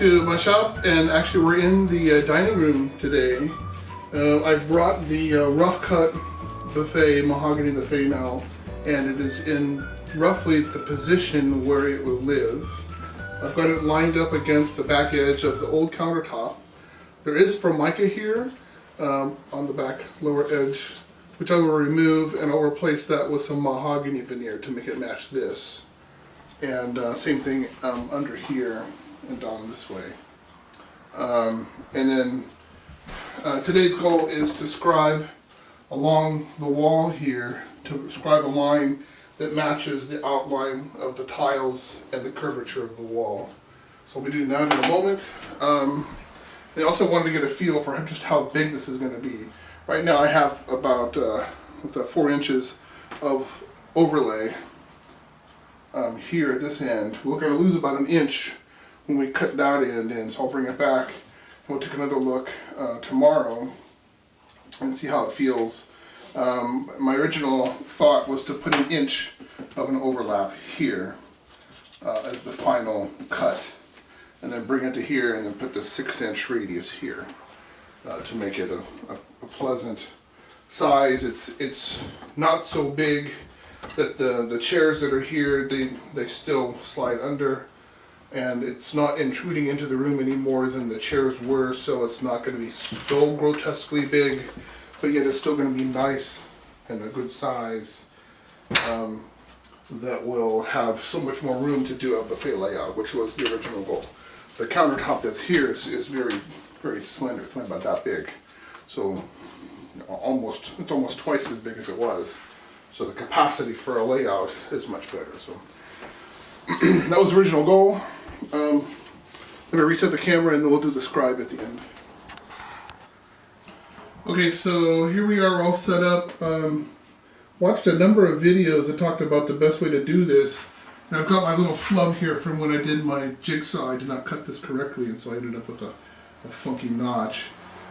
to my shop, and actually we're in the dining room today. I brought the rough cut buffet, mahogany buffet now, and it is in roughly the position where it will live. I've got it lined up against the back edge of the old countertop. There is formica here on the back lower edge, which I will remove, and I'll replace that with some mahogany veneer to make it match this. And same thing under here and down this way. And then today's goal is to scribe along the wall here, to scribe a line that matches the outline of the tiles and the curvature of the wall. So we'll be doing that in a moment. I also wanted to get a feel for just how big this is going to be. Right now I have about 4 inches of overlay here at this end. We're going to lose about 1 inch when we cut that end in, so I'll bring it back and we'll take another look tomorrow and see how it feels. My original thought was to put 1 inch of an overlap here as the final cut, and then bring it to here and then put the 6-inch radius here to make it a pleasant size. It's not so big that the chairs that are here, they still slide under, and it's not intruding into the room any more than the chairs were, so it's not going to be so grotesquely big, but yet it's still going to be nice and a good size that will have so much more room to do a buffet layout, which was the original goal. The countertop that's here is very, very slender. It's not about that big, so it's almost twice as big as it was. So the capacity for a layout is much better. So that was the original goal. Let me reset the camera and then we'll do the scribe at the end. Okay, so here we are all set up. Watched a number of videos that talked about the best way to do this. And I've got my little flub here from when I did my jigsaw. I did not cut this correctly, and so I ended up with a funky notch.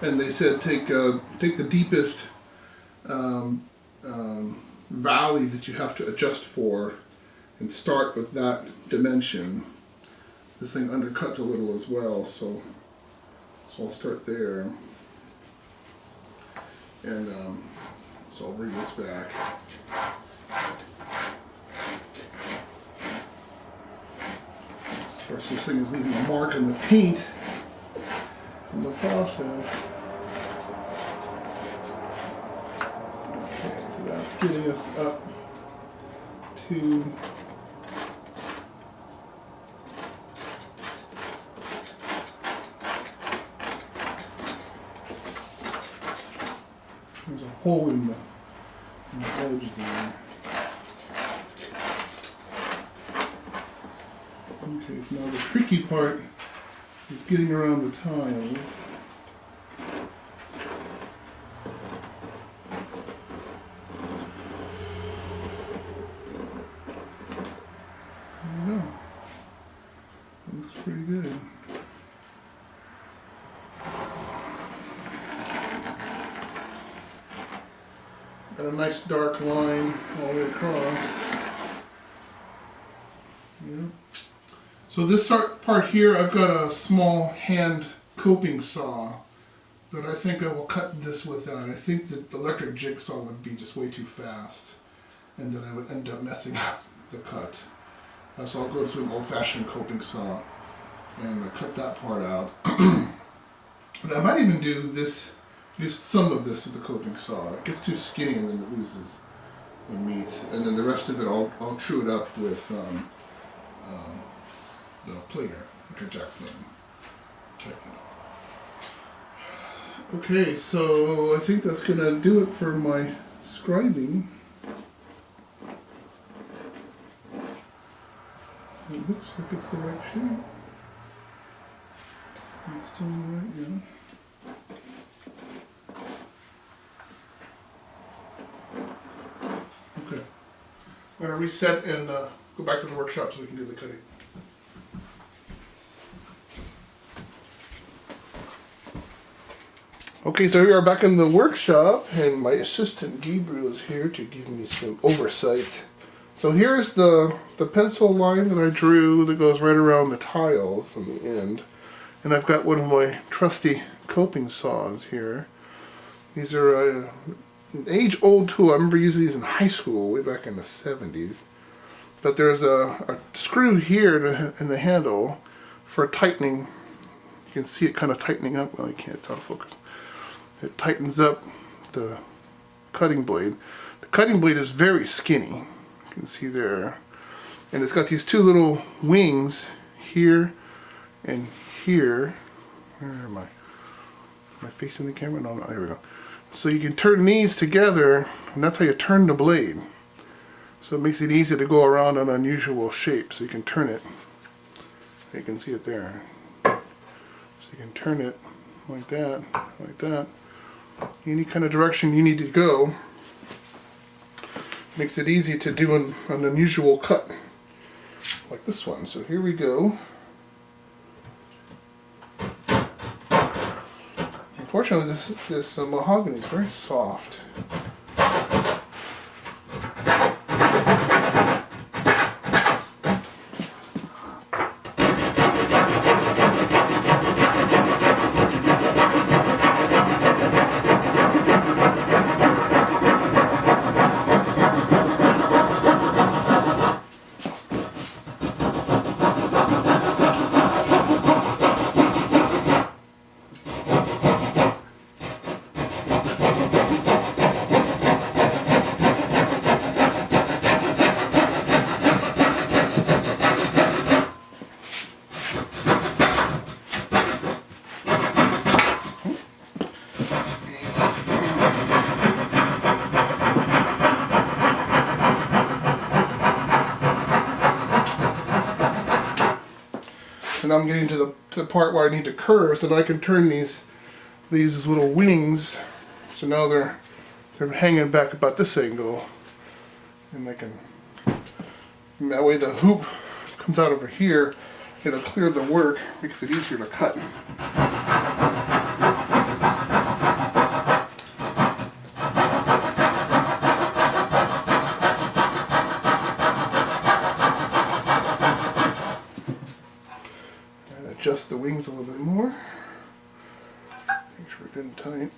And they said take the deepest valley that you have to adjust for and start with that dimension. This thing undercuts a little as well, so I'll start there. And so I'll bring this back. Of course, this thing is leaving a mark in the paint in the process. Okay, so that's getting us up to there's a hole in the edge there. Okay, so now the tricky part is getting around the tiles. There we go. Looks pretty good. Got a nice dark line all the way across. Yep. So this part here, I've got a small hand coping saw that I think I will cut this without. I think that the electric jigsaw would be just way too fast, and then I would end up messing up the cut. So I'll go to an old-fashioned coping saw and cut that part out. But I might even do some of this with the coping saw. It gets too skinny and then it loses the meat, and then the rest of it I'll chew it up with the planer, like a jack plane type. Okay, so I think that's gonna do it for my scribing. It looks like it's the right shape. It's still right, yeah. Okay. I'm gonna reset and go back to the workshop so we can do the cutting. Okay, so we are back in the workshop, and my assistant Gabriel is here to give me some oversight. So here's the pencil line that I drew that goes right around the tiles on the end. And I've got one of my trusty coping saws here. These are an age-old tool. I remember using these in high school way back in the 70s. But there's a screw here in the handle for tightening. You can see it kind of tightening up. Well, you can't, it's out of focus. It tightens up the cutting blade. The cutting blade is very skinny. You can see there. And it's got these two little wings here and here. Where am I? Am I facing the camera? No, there we go. So you can turn these together, and that's how you turn the blade. So it makes it easy to go around an unusual shape. So you can turn it. You can see it there. So you can turn it like that. Any kind of direction you need to go. Makes it easy to do an unusual cut. Like this one. So here we go. Unfortunately, this mahogany is very soft. So now I'm getting to the part where I need to curve, so now I can turn these little wings. So now they're hanging back about this angle, and I can. And that way the hoop comes out over here. It'll clear the work, makes it easier to cut. Adjust the wings a little bit more. Make sure it's in tight.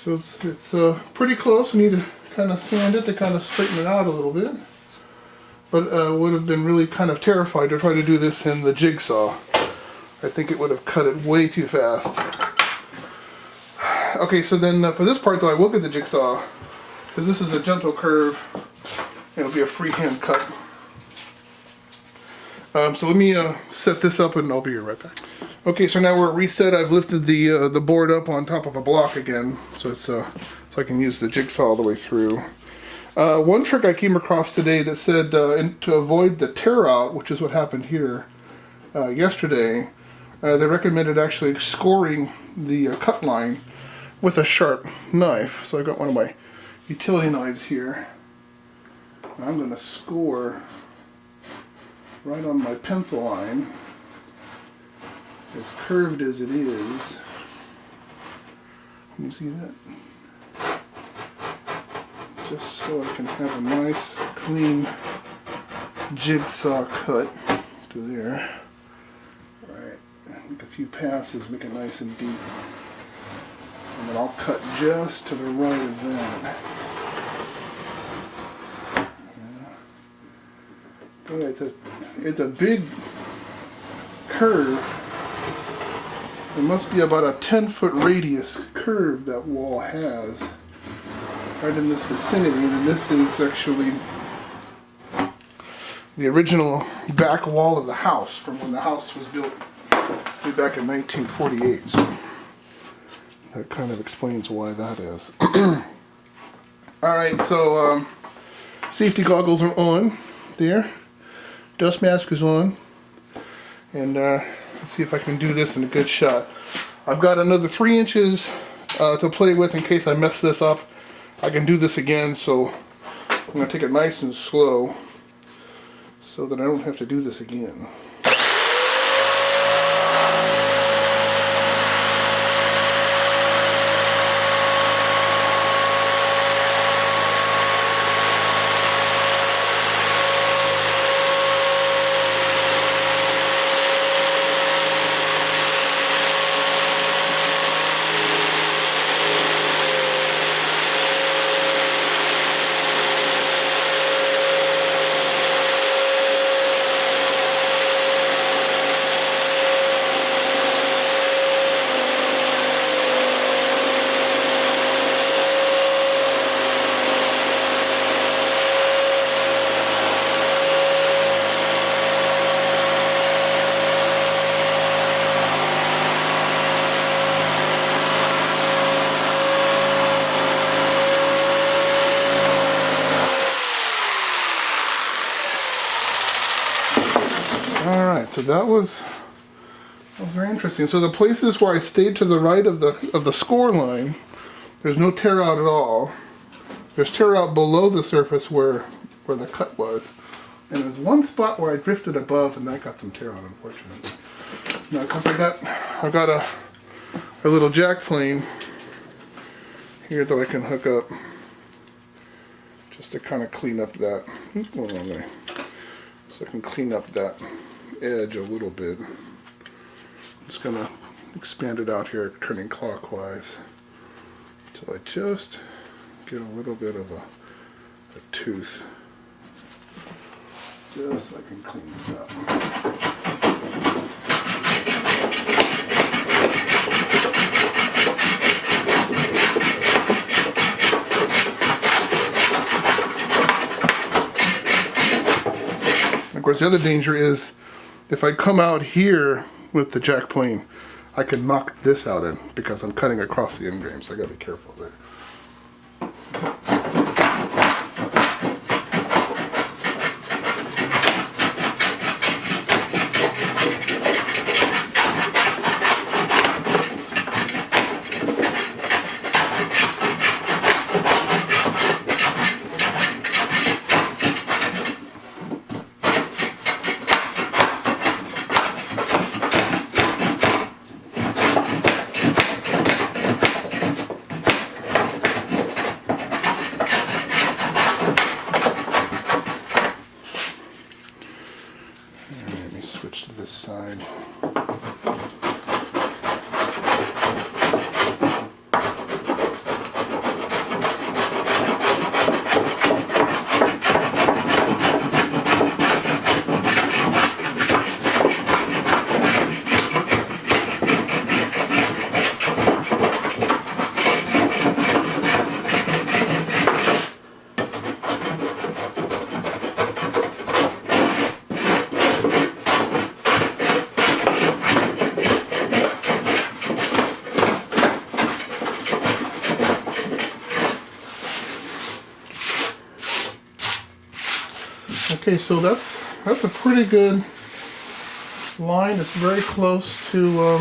So it's pretty close. We need to kind of sand it to kind of straighten it out a little bit. But would have been really kind of terrified to try to do this in the jigsaw. I think it would have cut it way too fast. Okay, so then for this part though, I will get the jigsaw, because this is a gentle curve. It'll be a freehand cut. So let me set this up and I'll be right back. Okay, so now we're reset. I've lifted the board up on top of a block again, so it's so I can use the jigsaw all the way through. One trick I came across today that said to avoid the tear out, which is what happened here yesterday, they recommended actually scoring the cut line with a sharp knife. So I've got one of my utility knives here. I'm going to score right on my pencil line, as curved as it is. Can you see that? Just so I can have a nice, clean jigsaw cut to there. Alright, make a few passes, make it nice and deep. And then I'll cut just to the right of that. Yeah, it's a big curve. It must be about a 10-foot radius curve that wall has right in this vicinity, and this is actually the original back wall of the house from when the house was built way back in 1948. So that kind of explains why that is. Alright, so safety goggles are on there. Dust mask is on. And Let's see if I can do this in a good shot. I've got another 3 inches to play with in case I mess this up. I can do this again, so I'm going to take it nice and slow so that I don't have to do this again. Alright, so that was very interesting. So the places where I stayed to the right of the score line, there's no tear out at all. There's tear out below the surface where the cut was. And there's one spot where I drifted above and that got some tear out, unfortunately. Now because I've got a little jack plane here that I can hook up just to kind of clean up that. Oops, going the wrong way. So I can clean up that edge a little bit. I'm just gonna expand it out here, turning clockwise until I just get a little bit of a tooth, just so I can clean this up. Of course, the other danger is if I come out here with the jack plane, I can knock this out in because I'm cutting across the end grain, so I gotta be careful there. Switch to this side. Okay, so that's a pretty good line. It's very close to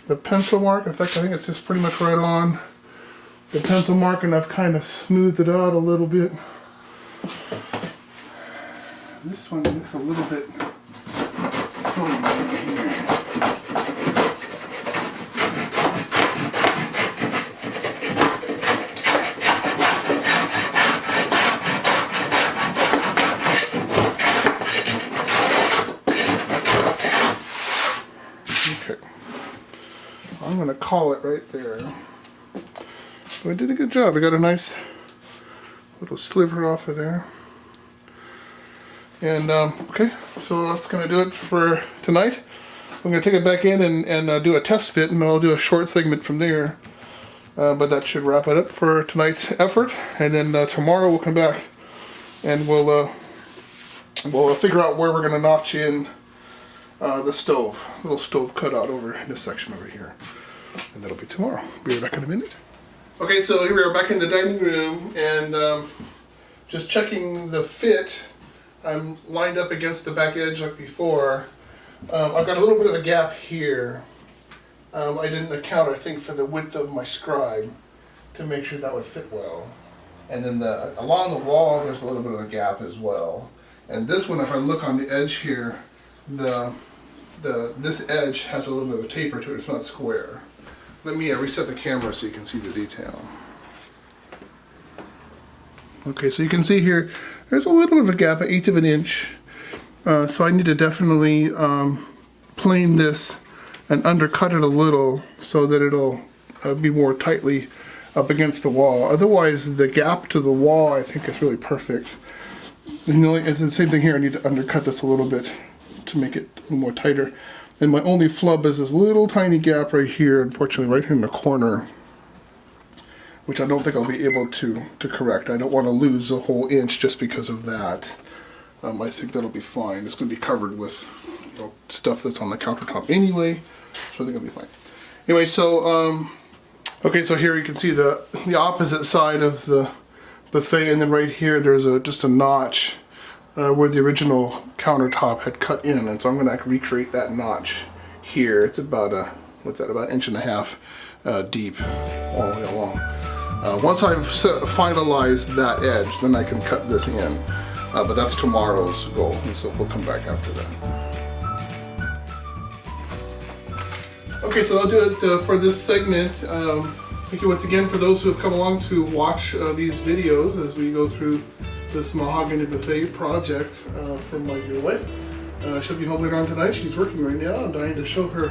the pencil mark. In fact, I think it's just pretty much right on the pencil mark, and I've kind of smoothed it out a little bit. This one looks a little bit funny right here. I'm going to call it right there. So I did a good job. I got a nice little sliver off of there. And okay, so that's going to do it for tonight. I'm going to take it back in and do a test fit, and I'll do a short segment from there. But that should wrap it up for tonight's effort. And then tomorrow we'll come back and we'll figure out where we're going to notch in the stove, little stove cutout over in this section over here. And that'll be tomorrow. Be right back in a minute. Okay, so here we are back in the dining room, and just checking the fit. I'm lined up against the back edge like before. I've got a little bit of a gap here. I didn't account, I think, for the width of my scribe to make sure that would fit well. And then along the wall, there's a little bit of a gap as well. And this one, if I look on the edge here, this edge has a little bit of a taper to it. It's not square. Let me reset the camera so you can see the detail. Okay, so you can see here, there's a little bit of a gap, 1/8 of an inch. So I need to definitely plane this and undercut it a little so that it'll be more tightly up against the wall. Otherwise, the gap to the wall, I think, is really perfect. And it's the same thing here. I need to undercut this a little bit to make it a little more tighter. And my only flub is this little tiny gap right here, unfortunately, right here in the corner, which I don't think I'll be able to correct. I don't want to lose a whole inch just because of that. I think that'll be fine. It's going to be covered with stuff that's on the countertop anyway, so I think it'll be fine. Anyway, so okay, so here you can see the opposite side of the buffet, and then right here there's just a notch where the original countertop had cut in, and so I'm going to recreate that notch here. It's about about 1.5 inches deep all the way along. Once I've finalized that edge, then I can cut this in. But that's tomorrow's goal, and so we'll come back after that. Okay, so I'll do it for this segment. Thank you once again for those who have come along to watch these videos as we go through this Mahogany buffet project for my dear wife. She'll be home later on tonight. She's working right now. I'm dying to show her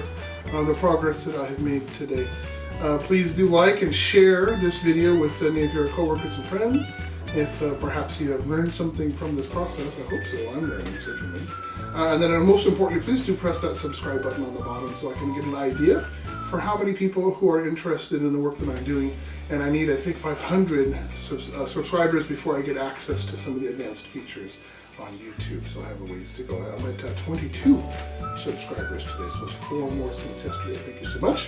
the progress that I have made today. Please do like and share this video with any of your coworkers and friends. If perhaps you have learned something from this process. I hope so. I'm learning, certainly. And then most importantly, please do press that subscribe button on the bottom so I can get an idea for how many people who are interested in the work that I'm doing. And I need, I think, 500 subscribers before I get access to some of the advanced features on YouTube. So I have a ways to go. I'm at 22 subscribers today, so it's 4 more since yesterday. Thank you so much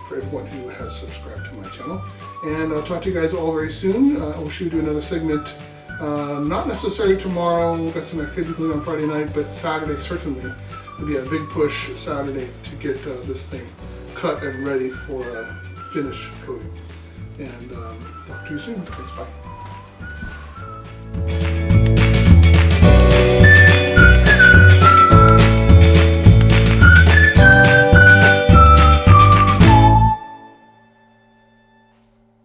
for everyone who has subscribed to my channel. And I'll talk to you guys all very soon. We'll shoot do another segment, not necessarily tomorrow. We've got some activity going on Friday night, but Saturday certainly. It'll be a big push Saturday to get this thing cut and ready for finish coating. And talk to you soon. Thanks, bye.